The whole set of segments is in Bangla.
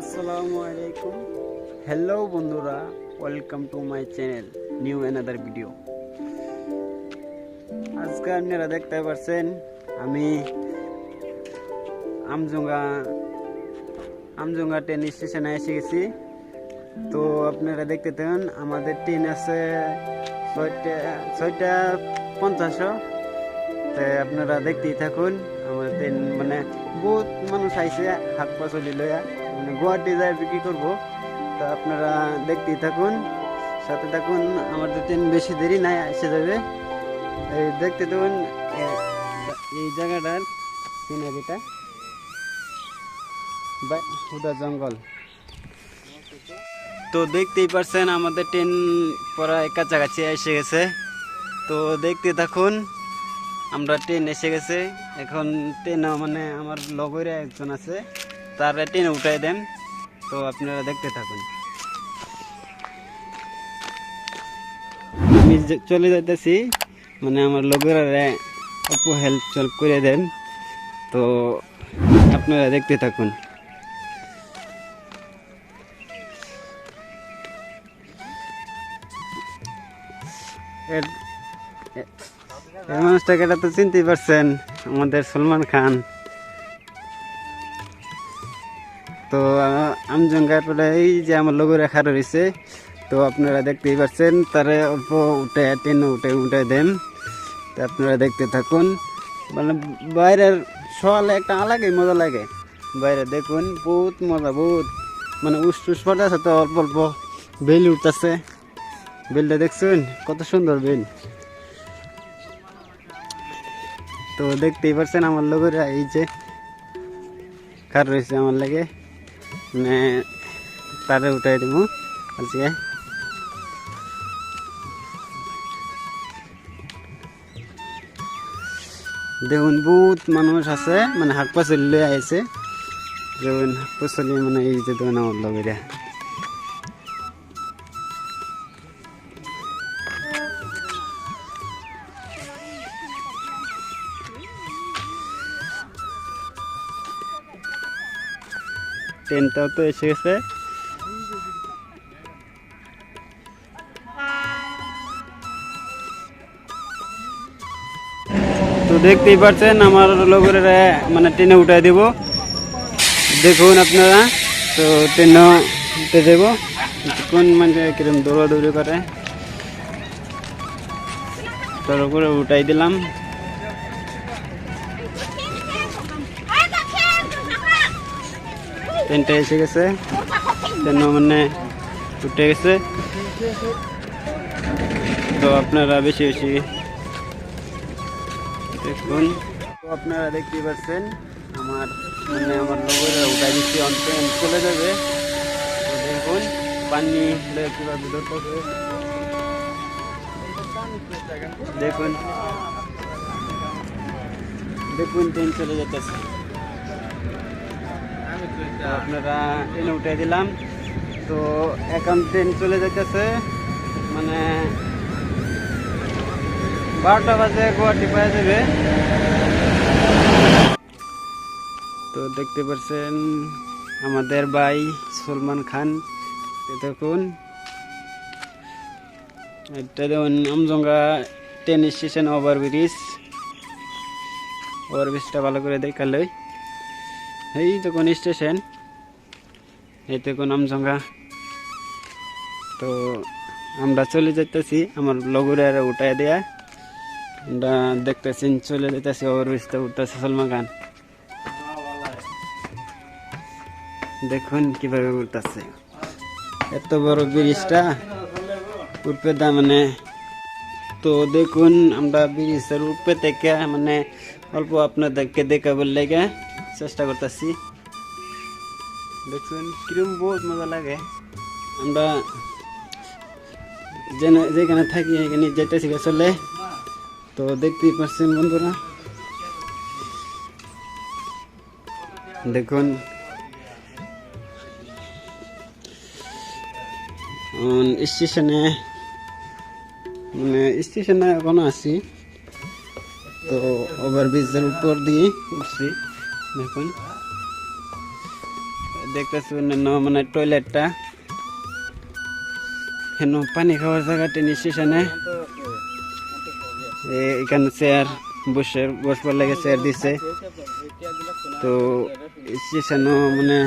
আসসালামু আলাইকুম। হ্যালো বন্ধুরা, welcome to my channel new another video. আজকে আপনারা দেখতে পাচ্ছেন আমি আমজোঙ্গা ট্রেন স্টেশনে এসে গেছি। তো আপনারা দেখতে থাকুন, আমাদের ট্রেন আছে 6:50। তো আপনারা দেখতেই থাকুন। আমার ট্রেন মানে বহুত মানুষ আইসে হাত পাচলি লইয়া, মানে গুয়াহাটি যায় বিক্রি করবো। তো আপনারা দেখতেই থাকুন, সাথে থাকুন। আমাদের ট্রেন বেশি দেরি নাই, এসে যাবে। এই দেখতে থাকুন এই জায়গাটার সিনারিটা, হুদা জঙ্গল। তো দেখতেই পারছেন আমাদের ট্রেন প্রায় কাছাকাছি এসে গেছে। তো দেখতে থাকুন, আমরা ট্রেন এসে গেছে। এখন ট্রেন মানে আমার লগরে একজন আছে, তার ট্রেনে উঠাই দেন। তো আপনারা দেখতে থাকুন। আমি চলে যাইতেছি, মানে আমার লগেরা একটু হেল্প করে দেন। তো আপনারা দেখতে থাকুন। এই মানুষটাকে এটা তো চিনতেই পারছেন, আমাদের সলমান খান। তো আমজোঙ্গার পরে এই যে আমার লোগো রেখা রয়েছে, তো আপনারা দেখতেই পাচ্ছেন। তারা অল্প উঠে ট্রেনে উঠে দেন। তো আপনারা দেখতে থাকুন। মানে বাইরের সকালে একটা আলাদাই মজা লাগে। বাইরে দেখুন, বহুত মজা, বহুত মানে উস পড়তেছে। তো অল্প অল্প বেল উঠতেছে। বেলটা দেখছেন কত সুন্দর বেল। তো দেখতেই পাচ্ছেন আমার লোকেরা এই যে কার রয়েছে আমার লাগে, মানে তারে উঠাই দিব আজকে। দেখুন বহুত মানুষ আছে, মানে শাক পাচলি লই আহিছে। দেখুন শাক পাচলি, মানে এই যে দেখুন আমার লগেরা। ট্রেনটাও তো এসে গেছে। তো দেখতেই পাচ্ছেন আমার লগেরা মানে ট্রেনে উঠাই দেব। দেখুন আপনারা, তো ট্রেনে উঠে দেব। কোন মানে কিরম দৌড়াদৌড়ি করে, তার উপরে উঠাই দিলাম। ট্রেনটা এসে গেছে, ট্রেন মানে উঠে গেছে। তো আপনারা বেশি বেশি দেখুন। তো আপনারা দেখতেই পাচ্ছেন আমার আমার লগেরা উঠাই দিচ্ছি, ট্রেন চলে যাবে। তো দেখুন পানি কিভাবে ধরতেছে, দেখুন দেখুন ট্রেন চলে যেতেছে। আপনারা ট্রেনে উঠে দিলাম। তো এখন ট্রেন চলে যেতেছে, মানে 12টা বাজে গুয়াহাটি পাওয়া যাবে। তো দেখতে পাচ্ছেন আমাদের ভাই সলমান খান। দেখুন এটা দেখুন আমজোঙ্গা ট্রেন স্টেশন ওভারব্রিজটা ভালো করে দেখালো। এই দেখুন স্টেশন, এই দেখুন আমজোঙ্গা। তো আমরা চলে যেতেছি, আমার লগরে উঠাই দেয়া আমরা দেখতেছি চলে যেতেছি। ওভারব্রিজটা উঠতেছে সলমান খান। দেখুন কিভাবে উঠতেছে, এত বড় ব্রিজটা উপরে মানে। তো দেখুন আমরা ব্রিজের উপরে থেকে মানে অল্প আপনাদেরকে দেখাবার লেগে চেষ্টা করতেছি। দেখুন কিরম বহুত মজা লাগে। আমরা যেখানে থাকি এখানে যেতেছি চলে। তো দেখতেই পাচ্ছেন বন্ধুরা, দেখুন স্টেশনে, মানে স্টেশনে এখনো আছি। তো ওভারব্রিজের উপর দিয়ে উঠছি। দেখুন দেখতেছি অন্যান্য মানে টয়লেটটা, এখানে পানি খাওয়ার জায়গা ট্রেন স্টেশনে। এখানে চেয়ার বসবার লাগে চেয়ার দিছে। তো স্টেশনও মানে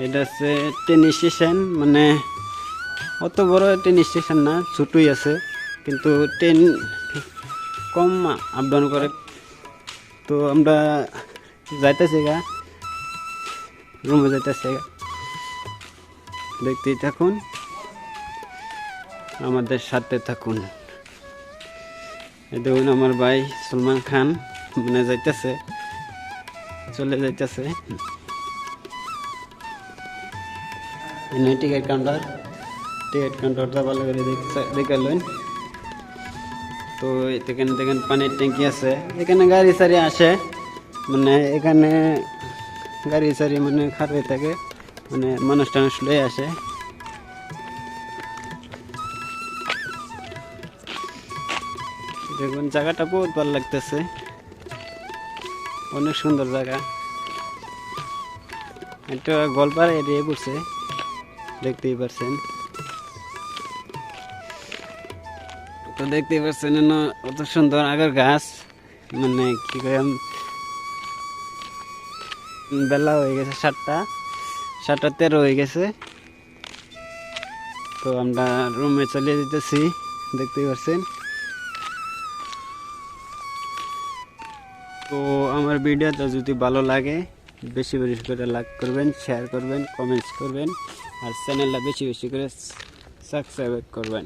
এটা হচ্ছে ট্রেন স্টেশন, মানে অত বড় ট্রেন স্টেশন না, ছোটই আছে, কিন্তু ট্রেন কম আপ ডাউন করে। তো আমরা যাইতেছি গা, রুমে যাইতেছি গা, দেখতেই থাকুন, আমাদের সাথে থাকুন। এই দেখুন আমার ভাই সলমান খান মানে যাইতেছে, চলে যাইতেছে। টিকিট কাউন্টারটা ভালো করে দেখালেন। তো এখানে দেখেন পানির ট্যাঙ্কি আছে, এখানে গাড়ি সারি আসে, মানে এখানে গাড়ি সারি মানে খারাপ হয়ে থাকে, মানে মানুষ টানুষ লয়ে আসে। দেখুন জায়গাটা বহুত ভালো লাগতেছে, অনেক সুন্দর জায়গা। একটা গোলপাড়া এরিয়া পড়ছে, দেখতেই পারছেন। তো দেখতেই পাচ্ছেন অত সুন্দর আগের গাছ, মানে কি করে বেলা হয়ে গেছে 7:13 হয়ে গেছে। তো আমরা রুমে চলে যেতেছি, দেখতেই পাচ্ছেন। তো আমার ভিডিওটা যদি ভালো লাগে বেশি বেশি করে লাইক করবেন, শেয়ার করবেন, কমেন্টস করবেন, আর চ্যানেলটা বেশি বেশি করে সাবস্ক্রাইব করবেন।